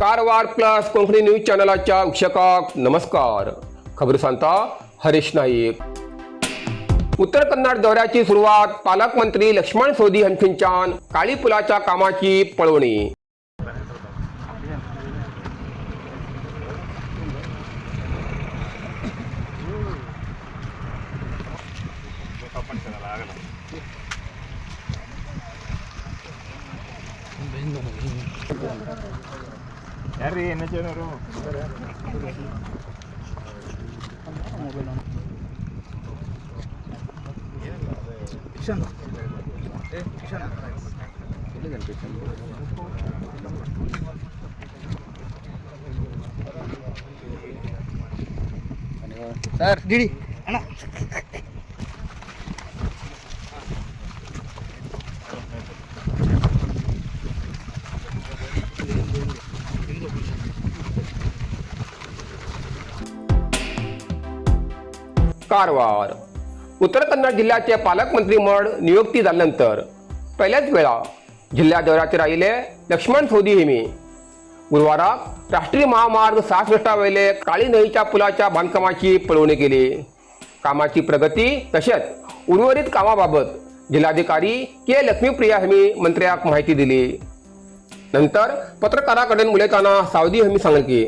Karwar plus Konkani news चॅनलाच्या वीक्षकांक नमस्कार. खबर सांगता हरीश नाईक. उत्तर कन्नड दौऱ्याची सुरुवात पालकमंत्री लक्ष्मण सोदी हांच्यान काळी पुलाच्या कामाची पळवणी. ಯಾರ್ರೀ ಏನೋ ಕಿಶನ್ ಕಿಶನ್ ಸರ್ ಡಿಡಿ ಅಣ್ಣ कारवार. उत्तर कन्नड जिल्ह्याचे पालकमंत्री म्हण नियुक्ती झाल्यानंतर पहिल्याच वेळा जिल्ह्या दौऱ्याचेर आयिल्ले लक्ष्मण सोदी हेमी गुरुवाराक राष्ट्रीय महामार्ग 66 वयले काळी न्हंयच्या पुलाच्या बांदकामाची पळवणी केली. कामाची प्रगती तशेंच उर्वरित कामाबाबत जिल्हाधिकारी के लक्ष्मीप्रिया हेमी मंत्र्याक माहिती दिली. नंतर पत्रकारांकडेन उलयतना सावदी हेमी सांगले की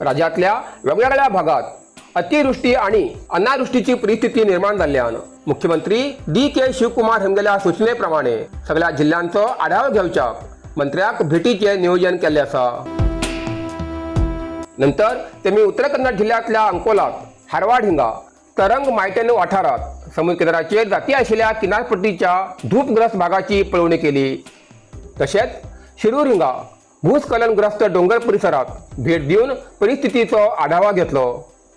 राज्यातल्या वेगवेगळ्या भागात अतिवृष्टी आणि अनावृष्टीची परिस्थिती निर्माण झाल्यान मुख्यमंत्री DK शिवकुमार हेंगेल्या सूचनेप्रमाणे सगळ्या जिल्ह्यांचो आढावा घेवच्याक मंत्र्याक भेटीचे नियोजन केले आसा. नंतर तेमी उत्तर कन्नड जिल्ह्यातल्या अंकोलात हारवाड हिंगा तरंग मायटेन वाठारात समुद्र किनाऱ्याचेर जाती आशिल्ल्या किनारपट्टीच्या धूपग्रस्त भागाची पळवणी केली. तशेंच शिरूर हिंगा भूस्खलनग्रस्त डोंगर परिसरात भेट दिवन परिस्थितीचो आढावा घेतलो.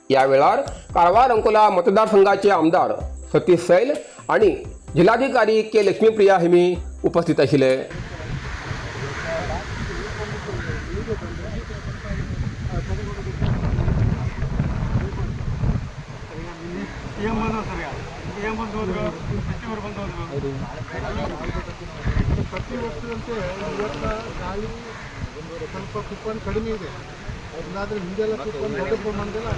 या वेळार कारवार अंकोला मतदारसंघाचे आमदार सतीश सैल आणि जिल्हाधिकारी के लक्ष्मीप्रिया हेमी उपस्थित आशिल्ले. ಪ್ರತಿ ವರ್ಷದಂತೆ ಇವತ್ತು ಗಾಳಿ ಸ್ವಲ್ಪ ತುಫಾನ್ ಕಡಿಮೆ ಇದೆ. ಇಲ್ಲಾಂದರೆ ಹಿಂದೆಲ್ಲ ತುಫಾನ್ ದೊಡ್ಡ ಪ್ರಮಾಣದಲ್ಲ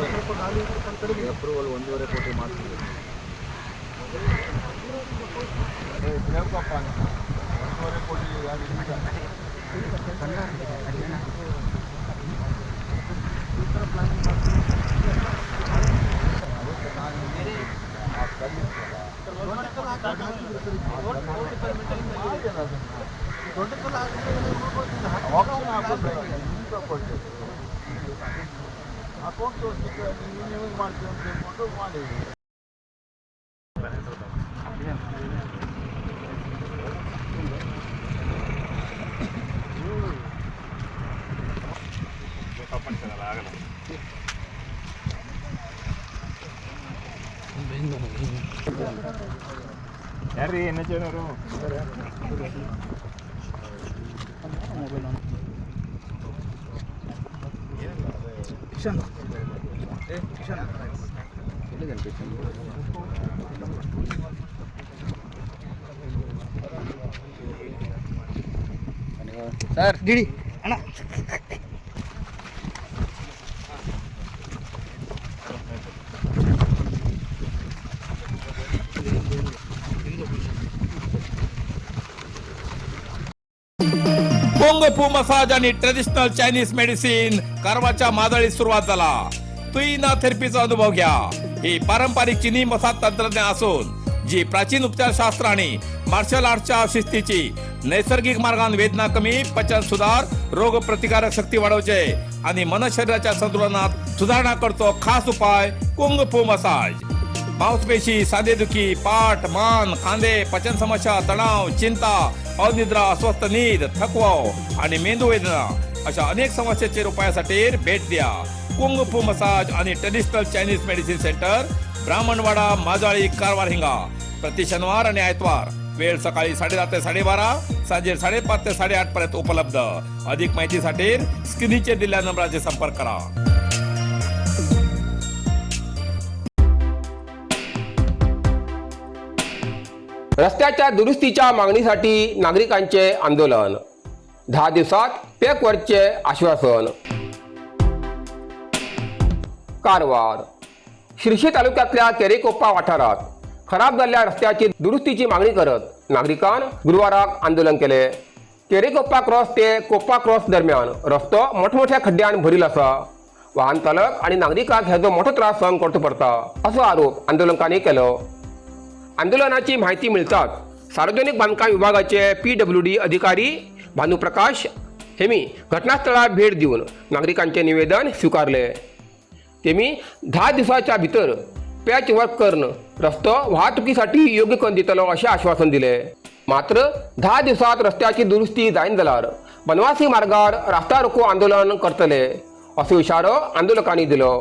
ಸ್ವಲ್ಪ ಗಾಳಿ ತುಫಾನ್ ಕಡಿಮೆ. ಅಪ್ರೂವಲ್ 1.5 ಕೋಟಿ ಮಾಡ್ತೀವಿ. 1.5 ಕೋಟಿ ಯಾರ್ರೀ ಏನೋ ಕಿಶನ್ ಕಿಶನ್ ಸರ್ ಡಿಡಿ ಅಣ್ಣ कोंग फू मसाज आणि ट्रेडिशनल चायनीज मेडिसिन कारवारच्या मादळीत सुरुवात झाला. तुईना थेरपीचा अनुभव घ्या. ही पारंपरिक चीनी मसाज तंत्रज्ञान असून जी प्राचीन उपचारशास्त्र आणि मार्शल आर्टच्या शिस्तीची नैसर्गिक मार्गाने वेदना कमी, पचन सुधार, रोग प्रतिकारक शक्ती वाढवचे आणि मन शरीराच्या संतुलनात सुधारणा करतो. खास उपाय कोंग फू मसाज. मांसपेशी, सांधेदुखी, पाठ, मान, खांदे, पचन समस्या, तणाव, चिंता, अनिद्रा, अस्वस्थ नींद, थकवा आणि मेंदू वेदना अशा अनेक समस्यांच्या उपायासाठी भेट द्या. कुंग फू मसाज आणि traditional Chinese medicine centre, Brahmanwada, Majali, Karwar हिंगा. प्रति शनिवार आणि आयतवार. वेळ सकाळी 10:30 ते 12:30, सांजे 5:30 ते 8:30 पर्यंत उपलब्ध. अधिक माहितीसाठी स्क्रीनचे दिलेल्या नंबराचे संपर्क करा. रस्त्याच्या दुरुस्तीच्या मागणीसाठी नागरिकांचे आंदोलन. 10 दिवसात पॅकवरचे आश्वासन. कारवार. शिर्शी तालुक्यातल्या केरेकोप्पा वाठारात खराब झालेल्या रस्त्याची दुरुस्तीची मागणी करत नागरिकांनी गुरुवाराक आंदोलन केले. केरेकोप्पा क्रॉस ते कोप्पा क्रॉस दरम्यान रस्तो मोठमोठ्या खड्ड्यान भरिल्लो आसा. वाहन चालक आणि नागरिकांक हेजो मोठो त्रास सहन करचो पडटा असो आरोप आंदोलकांनी केलो. आंदोलनाची माहिती मिळताच सार्वजनिक बांधकाम विभागाचे PWD अधिकारी भानुप्रकाश हेमी घटनास्थळार भेट दिवन नागरिकांचे निवेदन स्वीकारले. तेमी 10 दिवसाच्या भितर पॅच वर्क करून रस्तो वाहतुकीसाठी योग्य करून दितलो असे आश्वासन दिले. मात्र 10 दिवसात रस्त्याची दुरुस्ती जायना जाल्यार बनवासी मार्गार रास्ता रोको आंदोलन करतले असो इशारो आंदोलकांनी दिलो.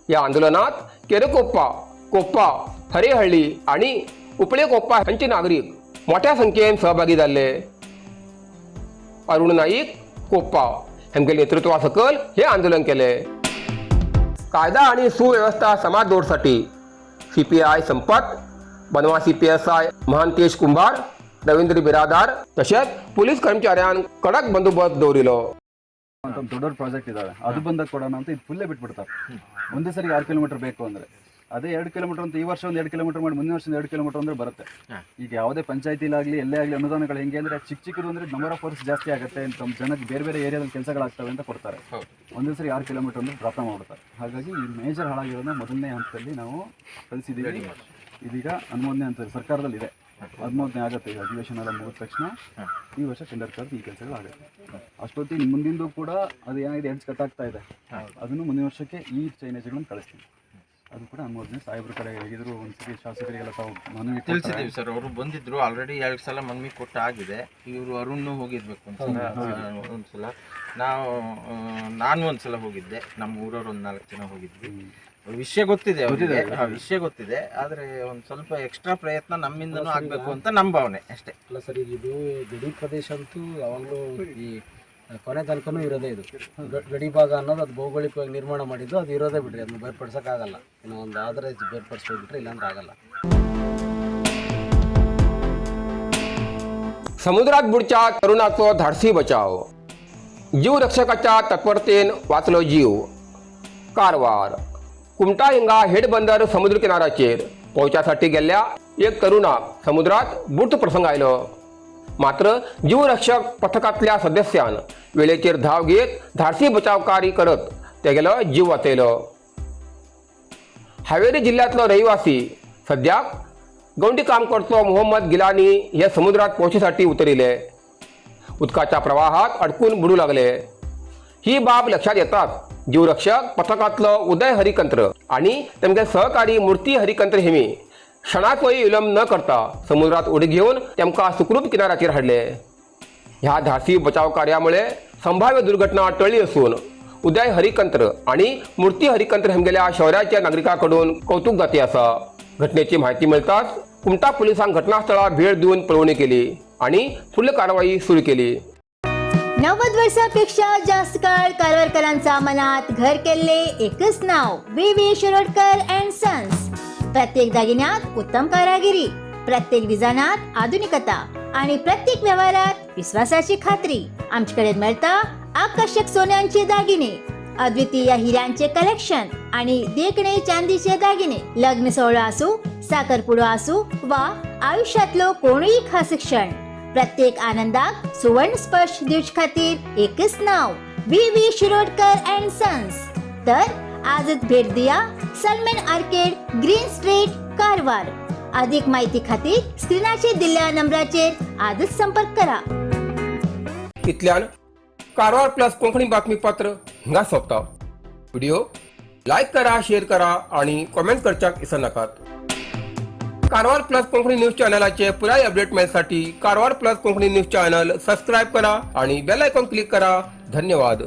या आंदोलनात केरेकोप्पा, कोप्पा, हरेहळ्ळी आणि उपळे कोप्पा हांचे नागरिक मोठ्या संख्येन सहभागी जाल्ले. अरुण नाईक, कोप्पा हांचे नेतृत्वा सकल हे आंदोलन केले. कायदा आणि सुव्यवस्था समाज दौडसाठी CPI संपत, बनवासी PSI महांतेश कुंभार, रवींद्र बिरादार तसेच पोलीस कर्मचाऱ्यांक कडक बंदोबस्त दौरिलो. ಅಂತ ದೊಡ್ಡ ಪ್ರಾಜೆಕ್ಟ್ ಇದಾವೆ ಅದು ಬಂದಾಗ ಕೊಡೋಣ ಅಂತ ಇದು ಫುಲ್ಲೇ ಬಿಟ್ಬಿಡ್ತಾರೆ. ಒಂದೇ ಸರಿ 6 ಕಿಲೋಮೀಟರ್ ಬೇಕು ಅಂದರೆ ಅದೇ 2 ಕಿಲೋಮೀಟರ್ ಅಂತ ಈ ವರ್ಷ ಒಂದು 2 ಕಿಲೋಮೀಟರ್ ಮಾಡಿ ಮುಂದಿನ ವರ್ಷ 2 ಕಿಲೋಮೀಟರ್ ಅಂದರೆ ಬರುತ್ತೆ. ಈಗ ಯಾವುದೇ ಪಂಚಾಯತಿಲಾಗಲಿ ಎಲ್ಲೇ ಆಗಲಿ ಅನುದಾನಗಳು ಹೆಂಗೆ ಅಂದರೆ ಚಿಕ್ಕದು ಅಂದರೆ ನಂಬರ್ ಆಫ್ ವರ್ಕ್ಸ್ ಜಾಸ್ತಿ ಆಗುತ್ತೆ ಅಂತ ಜನಕ್ಕೆ ಬೇರೆ ಬೇರೆ ಏರಿಯಾದಲ್ಲಿ ಕೆಲಸಗಳಾಗ್ತವೆ ಅಂತ ಕೊಡ್ತಾರೆ. ಒಂದೇ ಸರಿ 6 ಕಿಲೋಮೀಟರ್ ಅಂದರೆ ಡ್ರಾಪ್ ಮಾಡ್ಬಿಡ್ತಾರೆ. ಹಾಗಾಗಿ ಈ ಮೇಜರ್ ಹಾಳಾಗಿರೋದನ್ನ ಮೊದಲನೇ ಹಂತದಲ್ಲಿ ನಾವು ಕಳಿಸಿದ್ದೀವಿ. ಇದೀಗ ಅನುಮೋದನೆ ಅಂತ ಸರ್ಕಾರದಲ್ಲಿ ಇದೆ, ಅನುಮೋದನೆ ಆಗುತ್ತೆ. ಈಗ ಅಧಿವೇಶನ ಎಲ್ಲ ಮುಗಿದ ತಕ್ಷಣ ಈ ವರ್ಷ ಟೆಂಡರ್ ಕರೆದು ಈ ಕೆಲಸಗಳು ಆಗುತ್ತೆ. ಅಷ್ಟೊತ್ತಿಗೆ ಮುಂದಿಂದು ಕೂಡ ಅದು ಏನಾಗಿದೆ ಎಡ್ಸ್ ಕಟ್ಟಾಗ್ತಾ ಇದೆ, ಅದನ್ನು ಮುಂದಿನ ವರ್ಷಕ್ಕೆ ಈ ಚೈನೇಜ್ಗಳನ್ನು ಕಳಿಸ್ತೀವಿ. ಅದು ಕೂಡ ಅನುಮೋದನೆ ಸಾಹೇಬ್ರ ಕಡೆ ಹೇಗಿದ್ರು ಒಂದ್ಸತಿ ಶಾಸಕರಿಗೆಲ್ಲ ತಾವು ಮನವಿ ತಿಳಿಸಿದ್ದೀವಿ ಸರ್. ಅವರು ಬಂದಿದ್ರು, ಆಲ್ರೆಡಿ 2 ಸಲ ಮನವಿ ಕೊಟ್ಟ ಆಗಿದೆ. ಇವರು ಅರುಣ್ ಹೋಗಿರ್ಬೇಕು ಒಂದ್ಸಲ, ನಾನು ಒಂದ್ಸಲ ಹೋಗಿದ್ದೆ. ನಮ್ಮ ಊರವ್ರು ಒಂದು 4 ಜನ ಹೋಗಿದ್ವಿ. ವಿಷಯ ಗೊತ್ತಿದೆ ಅವರಿಗೆ, ವಿಷಯ ಗೊತ್ತಿದೆ. ಆದರೆ ಒಂದು ಸ್ವಲ್ಪ ಎಕ್ಸ್ಟ್ರಾ ಪ್ರಯತ್ನ ನಮ್ಮಿಂದನೂ ಆಗಬೇಕು ಅಂತ ನಮ್ಮ ಭಾವನೆ ಅಷ್ಟೇ. ಅಲ್ಲ ಸರ್, ಇದು ಗಡಿ ಪ್ರದೇಶ ಅಂತೂ ಯಾವಾಗಲೂ ಈ ಕೊನೆ ತನಕನೂ ಇರೋದೇ. ಇದು ಗಡಿ ಭಾಗ ಅನ್ನೋದು ಅದು ಭೌಗೋಳಿಕವಾಗಿ ನಿರ್ಮಾಣ ಮಾಡಿದ್ದು, ಅದು ಇರೋದೇ ಬಿಡ್ರಿ. ಅದನ್ನ ಬೇರ್ಪಡಿಸೋಕ್ಕಾಗಲ್ಲ. ಇನ್ನು ಒಂದು ಆದರೆ ಬೇರ್ಪಡಿಸ್ಬಿಟ್ರೆ ಇಲ್ಲಾಂದ್ರೆ ಆಗಲ್ಲ. समुद्रात बुडच्या तरुणाचो धाडसी बचाव. जीव रक्षकाच्या तत्परतेन वाचलो जीव. कारवार. कुमटा हिंगा हेड बंदर समुद्र किनाऱ्याचेर पोवच्यासाठी गेल्ल्या एक तरुणाक समुद्रात बुडतो प्रसंग आयलो. मात्र जीवरक्षक पथकातल्या सदस्यान वेळेचेर धाव घेत धाडसी बचाव कार्य करत तेगेलो जीव वाचयलो. हावेरी जिल्ह्यातलो रहिवासी सद्याक गवंडी काम करतो मोहम्मद गिलानी हे समुद्रात पोवचेसाठी उतरिले. उदकाच्या प्रवाहात अडकून बुडू लागले. ही बाब लक्षात येताच जीवरक्षक पथकातलो उदय हरिकंत्र आणि तेमगे सहकारी मूर्ती हरिकंत्र हेमी क्षणाचोय विलंब न करता समुद्रात उडी घेऊन तेमकां सुखरूप किनाऱ्याचेर हाडले. ह्या धाडसी बचाव कार्यामुळे संभाव्य दुर्घटना टळली असून उदय हरिकंत्र आणि मूर्ती हरिकंत्र हेमगेल्या शहराच्या नागरिकांकडून कौतुक जाती आसा. घटनेची माहिती मिळताच कुमटा पोलिसांनी घटनास्थळावर भेट देऊन पळवणी केली आणि पुढील कारवाई सुरू केली. 90 वर्षापेक्षा जास्त काळ कारवारकरांचा मनात घर केले एकच नाव VV शिरोडकर अँड सन्स. प्रत्येक दागिन्यात उत्तम कारागिरी, प्रत्येक डिझायनात आधुनिकता आणि प्रत्येक व्यवहारात विश्वासाची खात्री. आमच्याकडे मिळता आकर्षक सोन्यांचे दागिने, अद्वितीय हिऱ्यांचे कलेक्शन आणि देखणे चांदीचे दागिने. लग्न सोहळा असो, साखरपुडा असो वा आयुष्यातलो कोणीही खास क्षण, प्रत्येक आनंदात सुवर्ण स्पर्श दिवस खातीर एकच नाव VV शिरोडकर अँड सन्स. तर आजच भेट दिया Salman arcade, green street, Karwar. अधिक माहिती खातीर स्क्रीनाचेर दिल्ल्या नंबराचेर आजच संपर्क करा. इतल्यान कारवार प्लस कोंकणी बातमीपत्र हिंगा सोंपता. व्हिडिओ लाईक करा, शेअर करा आणि कमेंट करच्याक विसरू नाकात. कारवार प्लस कोंकणी न्यूज चॅनलाचे पुराय अपडेट मिळण्यासाठी Karwar plus Konkani news channel subscribe करा आणि बेल आयकॉन क्लिक करा. धन्यवाद.